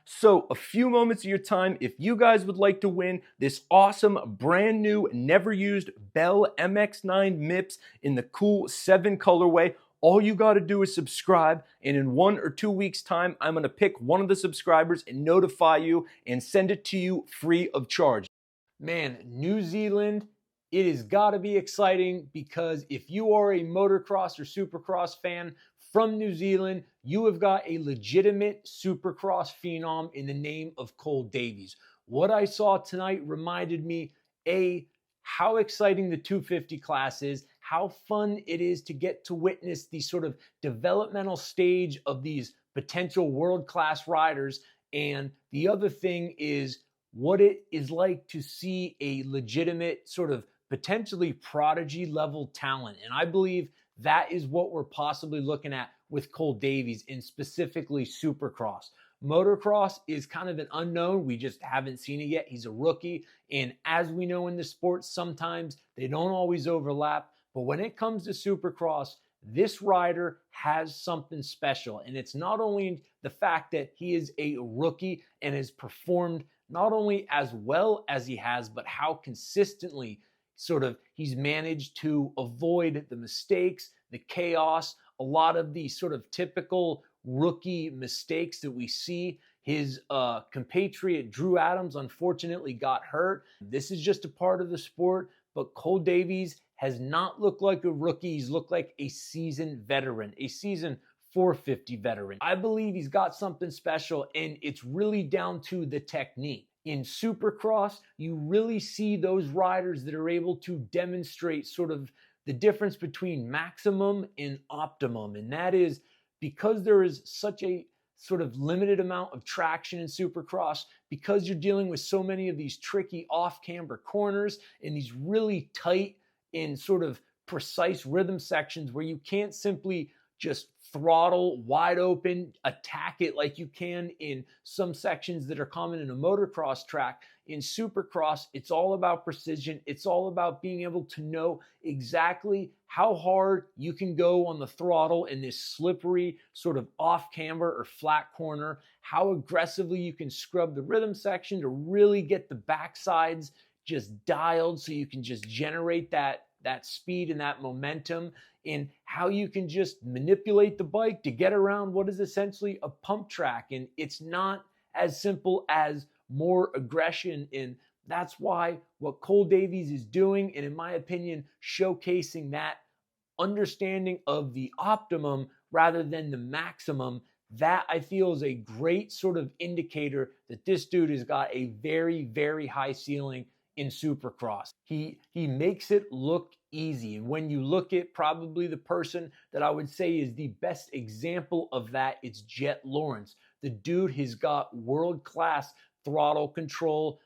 So a few moments of your time, if you guys would like to win this awesome, brand new, never used Bell MX-9 MIPS in the cool 7 colorway, all you got to do is subscribe, and in 1 or 2 weeks time, I'm going to pick one of the subscribers and notify you and send it to you free of charge. Man, New Zealand, it has got to be exciting, because if you are a motocross or supercross fan from New Zealand, you have got a legitimate supercross phenom in the name of Cole Davies. What I saw tonight reminded me, how exciting the 250 class is, how fun it is to get to witness the sort of developmental stage of these potential world-class riders. And the other thing is what it is like to see a legitimate sort of potentially Prodigy level talent. And I believe that is what we're possibly looking at with Cole Davies, and specifically Supercross. Motocross is kind of an unknown. We just haven't seen it yet. He's a rookie. And as we know in the sport, sometimes they don't always overlap. But when it comes to Supercross, this rider has something special. And it's not only the fact that he is a rookie and has performed not only as well as he has, but how consistently sort of he's managed to avoid the mistakes, the chaos, a lot of the sort of typical rookie mistakes that we see. His compatriot Drew Adams unfortunately got hurt. This is just a part of the sport, but Cole Davies has not looked like a rookie. He's looked like a seasoned veteran, a seasoned 450 veteran. I believe he's got something special, and it's really down to the technique. In Supercross, you really see those riders that are able to demonstrate sort of the difference between maximum and optimum. And that is because there is such a sort of limited amount of traction in Supercross, because you're dealing with so many of these tricky off-camber corners and these really tight and sort of precise rhythm sections where you can't simply just throttle wide open, attack it like you can in some sections that are common in a motocross track. In Supercross, it's all about precision. It's all about being able to know exactly how hard you can go on the throttle in this slippery sort of off camber or flat corner, how aggressively you can scrub the rhythm section to really get the backsides just dialed so you can just generate that speed and that momentum, in how you can just manipulate the bike to get around what is essentially a pump track. And it's not as simple as more aggression. And that's why what Cole Davies is doing, and in my opinion, showcasing that understanding of the optimum rather than the maximum, that I feel is a great sort of indicator that this dude has got a very, very high ceiling in Supercross. He makes it look easy. And when you look at probably the person that I would say is the best example of that, it's Jet Lawrence. The dude has got world-class throttle control,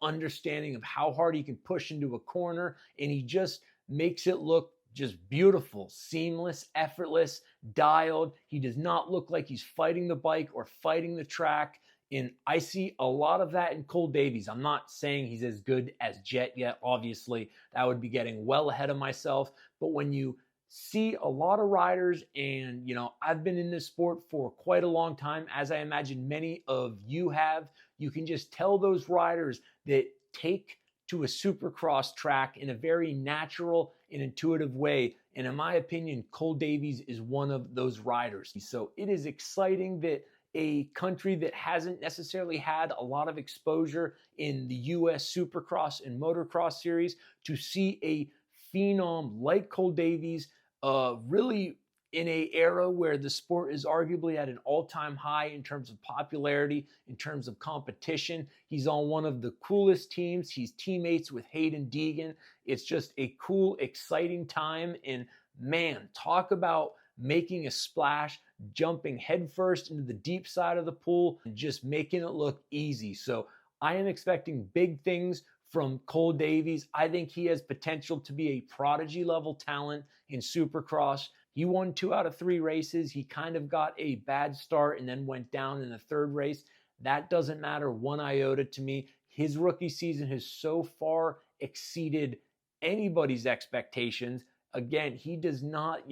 understanding of how hard he can push into a corner, and he just makes it look just beautiful, seamless, effortless, dialed. He does not look like he's fighting the bike or fighting the track. And I see a lot of that in Cole Davies. I'm not saying he's as good as Jet yet. Obviously, that would be getting well ahead of myself. But when you see a lot of riders, and I've been in this sport for quite a long time, as I imagine many of you have, you can just tell those riders that take to a Supercross track in a very natural and intuitive way. And in my opinion, Cole Davies is one of those riders. So it is exciting that a country that hasn't necessarily had a lot of exposure in the US Supercross and Motocross series, to see a phenom like Cole Davies really in an era where the sport is arguably at an all-time high in terms of popularity, in terms of competition. He's on one of the coolest teams. He's teammates with Hayden Deegan. It's just a cool, exciting time. And man, talk about making a splash, jumping headfirst into the deep side of the pool, and just making it look easy. So I am expecting big things from Cole Davies. I think he has potential to be a Prodigy level talent in Supercross. He won 2 out of 3 races. He kind of got a bad start and then went down in the 3rd race. That doesn't matter one iota to me. His rookie season has so far exceeded anybody's expectations. Again, he does not,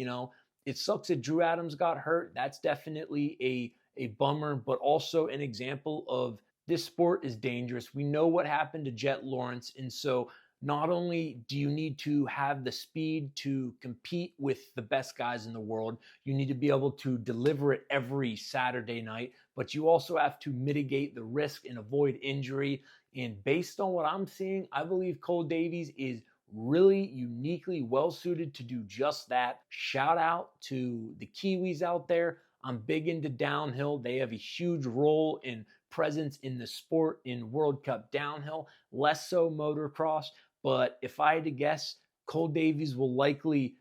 it sucks that Drew Adams got hurt. That's definitely a bummer, but also an example of this sport is dangerous. We know what happened to Jet Lawrence. And so not only do you need to have the speed to compete with the best guys in the world, you need to be able to deliver it every Saturday night, but you also have to mitigate the risk and avoid injury. And based on what I'm seeing, I believe Cole Davies is really uniquely well suited to do just that. Shout out to the Kiwis out there. I'm big into downhill. They have a huge role and presence in the sport in World Cup downhill, less so motocross. But if I had to guess, Cole Davies will likely,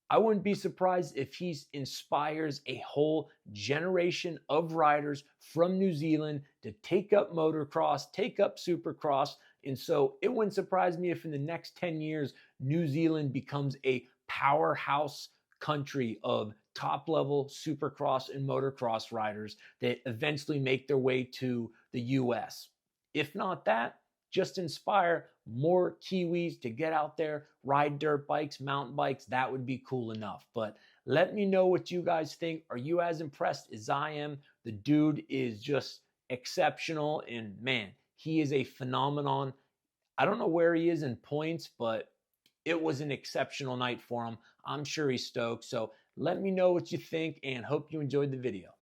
I wouldn't be surprised if he inspires a whole generation of riders from New Zealand to take up motocross, take up supercross. And so it wouldn't surprise me if in the next 10 years, New Zealand becomes a powerhouse country of top level supercross and motocross riders that eventually make their way to the US. If not that, just inspire more Kiwis to get out there, ride dirt bikes, mountain bikes. That would be cool enough. But let me know what you guys think. Are you as impressed as I am? The dude is just exceptional. And man, he is a phenomenon. I don't know where he is in points, but it was an exceptional night for him. I'm sure he's stoked. So let me know what you think and hope you enjoyed the video.